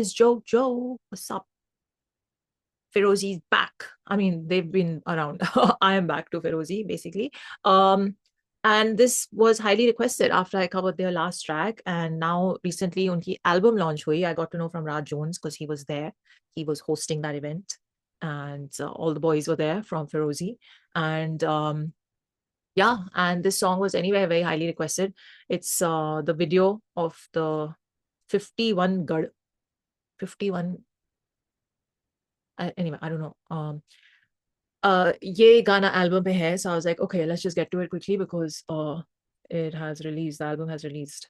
is JoJo. What's up? Ferozi's back. I mean, they've been around. I am back to Ferozi, basically. And this was highly requested after I covered their last track. And now, recently, unki album launch hui. I got to know from Raj Jones because he was there. He was hosting that event. And all the boys were there from Ferozi. And yeah, and this song was anyway very highly requested. It's the video of the 51 Gad. 51 anyway, I don't know. Ye Gana album pe hai, so I was like, okay, let's just get to it quickly because it has released, the album has released.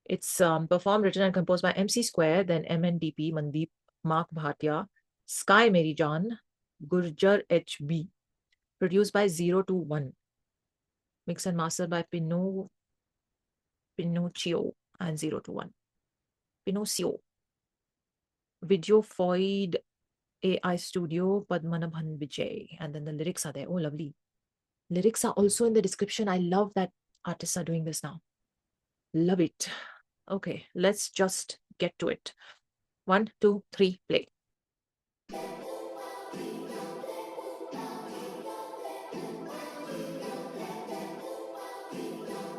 It's performed, written and composed by MC Square, then MNDP, Mandeep, Mark Bhatia, Sky Mary Jaan, Gurjar HB. Produced by 021. Mix and mastered by Pinocchio and 021. Pinocchio. Video Void AI Studio, Padmanabhan Vijay. And then the lyrics are there. Oh, lovely. Lyrics are also in the description. I love that artists are doing this now. Love it. Okay, let's just get to it. 1, 2, 3, play.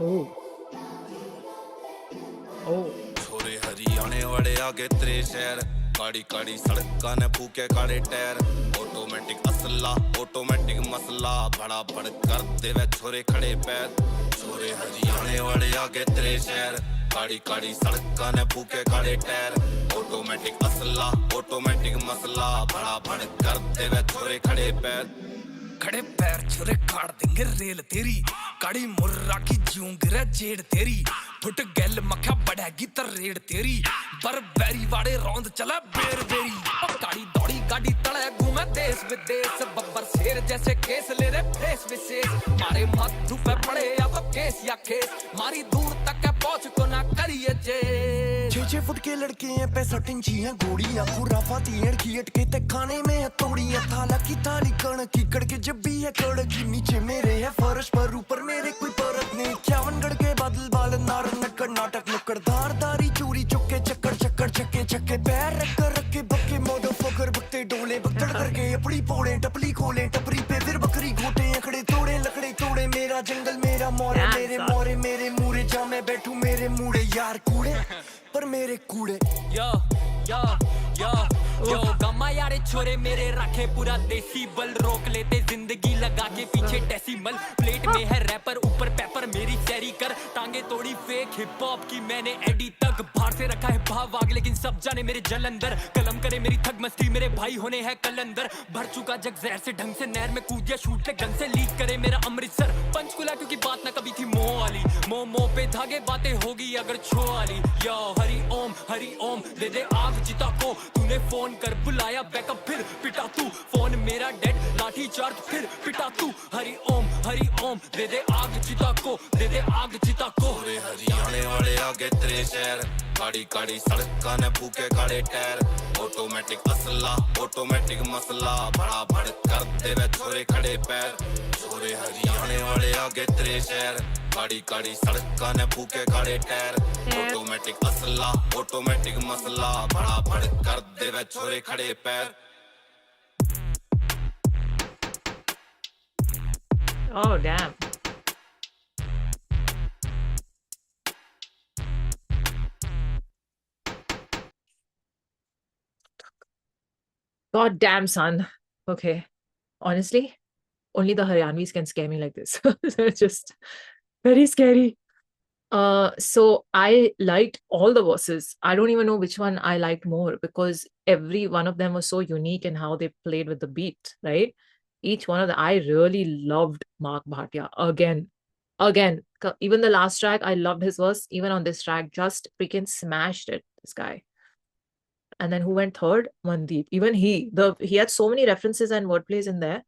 Oh. Oh. छोरे हरियाणे वाले आगे तेरे शहर काड़ी काड़ी सड़का ने फूके काड़े tyre automatic असला ऑटोमेटिक मसला बड़ा बड़ कर दे वे छोरे खड़े पैर छोरे हरियाणे वाले आगे तेरे शहर काड़ी काड़ी सड़का ने फूके काड़े टायर ऑटोमेटिक असला ऑटोमेटिक मसला बड़ा बड़ कर दे वे छोरे खड़े पैर छुरे काट देंगे रेल तेरी काड़ी मुर्रा की जूंगरे जेड़ तेरी फुट गैल मक्खा बढ़ेगी तरेड़ तेरी बरबेरी वाड़े रौंद चला बेर बेरी काड़ी दौड़ी गाड़ी तले घूमे देश विदेश बब्बर शेर जैसे केस ले रे फेस विशेष मारे मधु पे पड़े या तो केस या केस मारी दूर तक है पहुंच को ना करिए जे 6 फुट के लड़के हैं 65 इंची हैं गोड़ियां खुराफाती अड़की अटके ते खाने में है तोड़ियां थाला की थाली कण की कड़के जब भी है कड़की नीचे मेरे है फर्श पर ऊपर मेरे कोई परत नहीं 51 गढ़ के बादल बाल नार नक्कड़ नाटक नुक्कड़ धारदारी चूरी चुक्के चक्कर चक्कर चक्के चक्के पैर रख के बक्के मोदो फकर बकते डोले बकड़ करके अपनी पोड़े टपली खोले टपरी पे फिर बकरी घोटे अखड़े तोड़े लकड़े तोड़े मेरा जंगल मेरा मोरे मेरे मोरे मेरे मूरे जा मैं बैठू मेरे मूड़े यार कूड़े पर मेरे कूड़े यो यो यो यो गम्मा यारे छोरे मेरे रखे पूरा देसी बल रोक लेते जिंदगी लगा के पीछे डेसिमल प्लेट में है रैपर ऊपर पेपर मेरी सैरी कर टांगे तोड़ी फेक हिप हॉप की मैंने एडी तक बाहर से रखा है भाव आग लेकिन सब जाने मेरे जल अंदर कलम करे मेरी थग मस्ती मेरे भाई होने हैं कल अंदर भर चुका जग जहर से ढंग से नहर में कूद गया शूट के गन से लीक करे मेरा अमृतसर पंचकुला क्योंकि बात ना कभी थी मोह वाली मोह पे धागे बातें होगी अगर छो वाली यो हरि ओम दे दे आग चिता को तूने फोन कर बुलाया बैकअप फिर पिटा तू फोन मेरा डेड लाठी चार्ज फिर पिटा तू हरि ओम दे दे आग चिता को दे दे आग चिता को हरियाणे वाले आगे तेरे शहर काड़ी काड़ी सड़का ने फूके काड़े टायर ऑटोमेटिक असला ऑटोमेटिक मसला बड़ा बड़ कर दे वे छोरे खड़े पैर छोरे हरियाणे वाले आगे तेरे शहर काड़ी काड़ी सड़का ने फूके काड़े टायर ऑटोमेटिक असला ऑटोमेटिक मसला बड़ा बड़ कर दे वे छोरे खड़े पैर Oh, damn. God damn, son. Okay. Honestly, only the Haryanvis can scare me like this. They're just very scary. So I liked all the verses. I don't even know which one I liked more because every one of them was so unique in how they played with the beat, right? Each one of them, I really loved Mark Bhatia again. Even the last track, I loved his verse. Even on this track, just freaking smashed it, this guy. And then who went third? Mandeep. Even he had so many references and wordplays in there.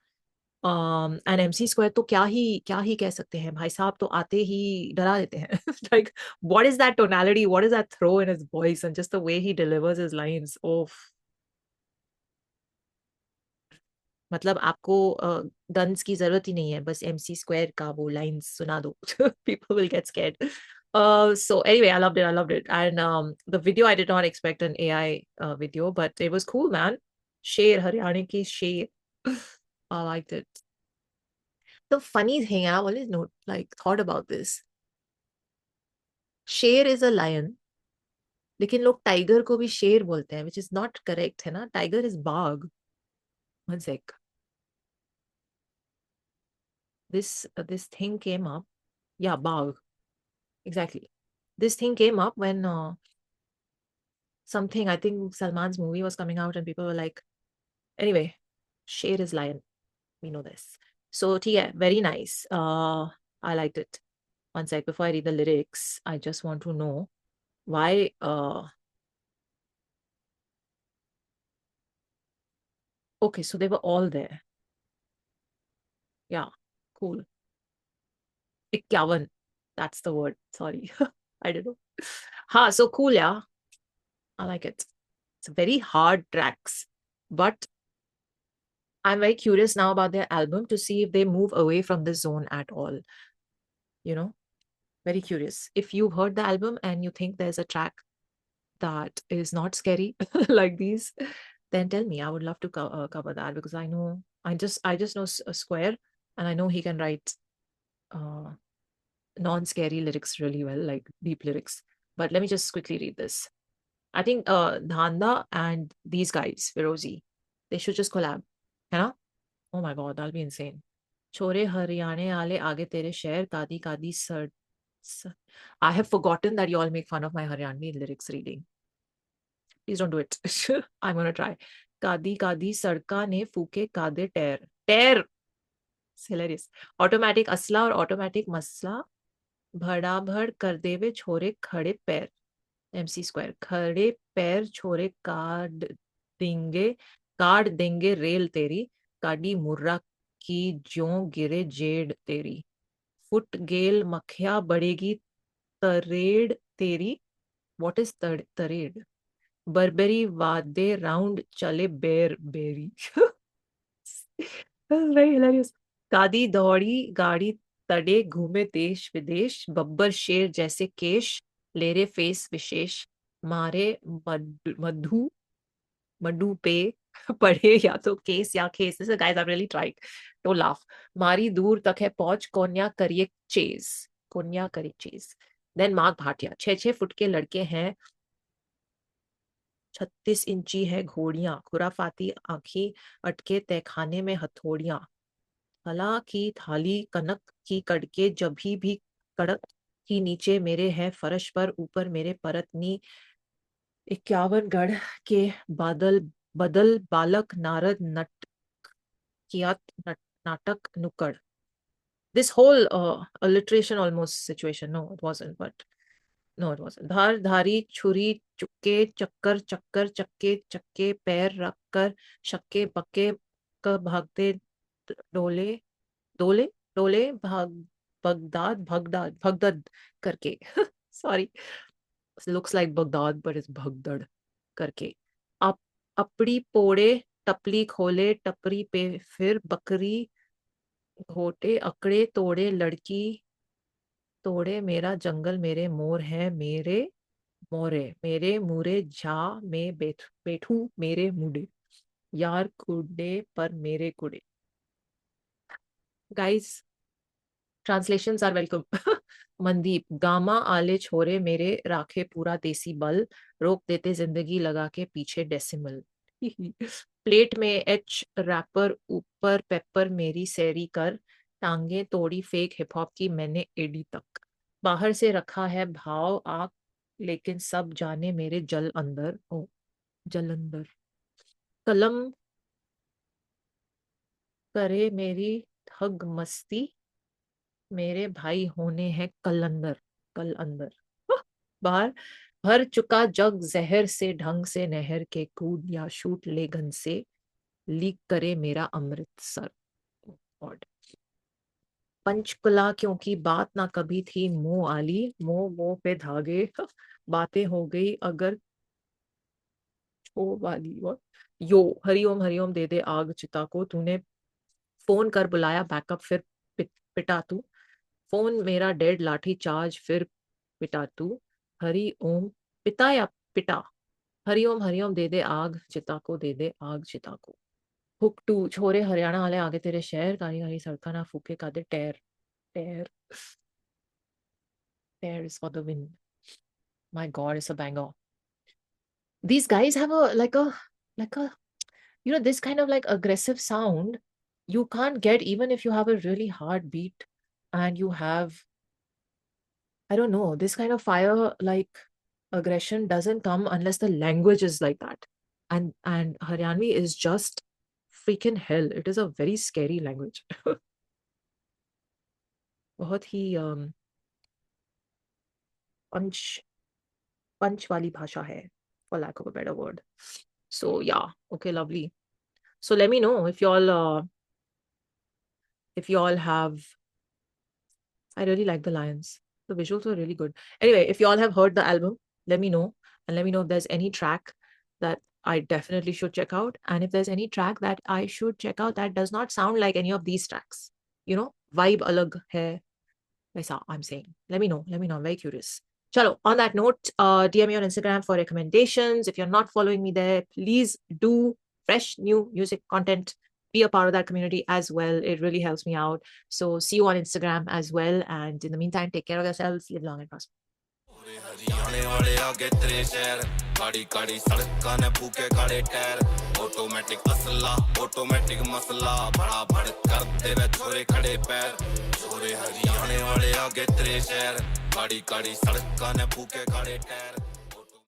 And MC Square तो क्या ही कह सकते हैं भाई साहब तो आते ही डरा देते हैं. Like, what is that tonality? What is that throw in his voice and just the way he delivers his lines? Oh, मतलब आपको guns की जरूरत ही नहीं है, बस MC Square का वो lines सुना दो. People will get scared. So anyway, I loved it. I loved it. And the video, I did not expect an AI video, but it was cool, man. Sher, Haryana ki Sher. I liked it. The funny thing, I've always thought about this. Sher is a lion, लेकिन लोग tiger को भी शेर बोलते हैं, which is not correct, है ना? Tiger is बाघ. One sec. This thing came up. Yeah, बाघ. Exactly. This thing came up when something, I think Salman's movie was coming out and people were like, anyway, Sher is lion. We know this. So yeah, very nice. I liked it. One sec, before I read the lyrics, I just want to know why okay, so they were all there. Yeah, cool. 51. That's the word. Sorry. I don't know. Ha, so cool, yeah. I like it. It's very hard tracks. But I'm very curious now about their album to see if they move away from the zone at all. You know, very curious. If you've heard the album and you think there's a track that is not scary like these, then tell me. I would love to cover that because I know I just know Square, and I know he can write non-scary lyrics really well, like deep lyrics. But let me just quickly read this. I think Dhanda and these guys, Ferozi, they should just collab. है ना? Oh my god, that'll be insane. छोरे हरियाणे आले आगे तेरे शहर कादी कादी sir. I have forgotten that you all make fun of my Haryanvi lyrics reading. Please don't do it. I'm gonna try. कादी कादी सड़का ने फूके कादे टेर. टेर. It's hilarious. ऑटोमेटिक असला और ऑटोमेटिक मसला भड़ाभड़ कर देवे छोरे खड़े पैर. MC square. खड़े पैर छोरे काट देंगे रेल तेरी काडी मुर्रा की ज्यों गिरे जेड तेरी फुट गेल मखिया बढ़ेगी तरेड़ तेरी. व्हाट इज तरेड़? बर्बरी वादे राउंड चले बेर बेरी. Very hilarious. कादी दौड़ी गाड़ी तड़े घूमे देश विदेश बब्बर शेर जैसे केश लेरे फेस विशेष मारे मधु मडू पे पढ़े या तो केस या case. This is guys, I'm really trying to laugh. मारी दूर तक है पहुंच कोन्या करिए चेज. कोन्या करिए chase. Then Mark Bhatia. 6-6 foot के लड़के हैं 36 इंची है घोड़ियां खुराफाती आंखी अटके तहखाने में हथौड़ियां फला की थाली कनक की कड़के जभी भी कड़क की नीचे मेरे है फर्श पर ऊपर मेरे परतनी 51 गढ़ के बादल बदल बालक नारद नट किया नाटक नुक्कड़. This whole alliteration almost situation. No, it wasn't. But no, it wasn't. धार धारी छुरी चुक्के चक्कर चक्कर चक्के चक्के पैर रख कर शक्के पक्के भागते डोले डोले डोले भाग बगदाद भगदाद भगदद करके. Sorry. Looks like Baghdad, but it's Bhagdad करके. आप अपड़ी पोड़े टपली खोले टपरी पे फिर बकरी घोटे अकड़े तोड़े लड़की तोड़े मेरा जंगल मेरे मोर है मेरे मोरे मेरे मुरे झा में बैठू मेरे मुड़े यार कुड़े पर मेरे कुड़े. Guys, translations are welcome. Mandeep. Gamma आले छोरे मेरे राखे पूरा देसी बल रोक देते जिंदगी लगा के पीछे डेसिमल. प्लेट में एच रैपर ऊपर पेपर मेरी सैरी कर टांगे तोड़ी फेक हिप हॉप की मैंने एडी तक बाहर से रखा है भाव आग लेकिन सब जाने मेरे जल अंदर. ओ जल अंदर. कलम करे मेरी ठग मस्ती मेरे भाई होने हैं कल अंदर. कल अंदर. बाहर भर चुका जग जहर से ढंग से नहर के कूद या शूट ले गन से लीक करे मेरा अमृतसर. गॉड. पंचकुला क्योंकि बात ना कभी थी मुंह आली मुंह मुंह पे धागे बातें हो गई अगर छो वाली. यो हरिओम दे दे आग चिता को तूने फोन कर बुलाया बैकअप फिर पिटा तू. फोन मेरा डेड लाठी चार्ज फिर पिटा तू, हरि ओम पिता या पिटा, हरि ओम दे दे आग चिता को, दे दे आग चिता को। हुक टू, छोरे हरियाणा वाले आगे तेरे शहर, कारी कारी सड़का ना फूके का दे टेर, टेर, टेर is for the win. My God, it's a banger. These guys have like a this kind of like aggressive sound you can't get even if you have a really hard beat and you have, I don't know, this kind of fire like aggression doesn't come unless the language is like that. And Haryanvi is just freaking hell. It is a very scary language. बहुत ही पंच वाली भाषा है, for lack of a better word. So yeah, okay, lovely. So let me know if y'all have. I really like the lions. The visuals were really good. Anyway, if y'all have heard the album, let me know, and let me know if there's any track that I definitely should check out, and if there's any track that I should check out that does not sound like any of these tracks. You know, vibe alag hai. Waisa, I'm saying. Let me know. I'm very curious. Chalo, on that note, DM me on Instagram for recommendations. If you're not following me there, please do. Fresh new music content. Be a part of that community as well. It really helps me out. So see you on Instagram as well. And in the meantime, take care of yourselves. Live long and prosper. हरियाणे वाले आगे तेरे शहर, काड़ी काड़ी सड़कां ने फूके काले tyre, automatic असला ऑटोमेटिक मसला, बड़ा भड़ कर देवे छोरे खड़े पैर, छोरे हरियाणे वाले आगे तेरे शहर, काड़ी काड़ी सड़कां ने फूके काले टायर।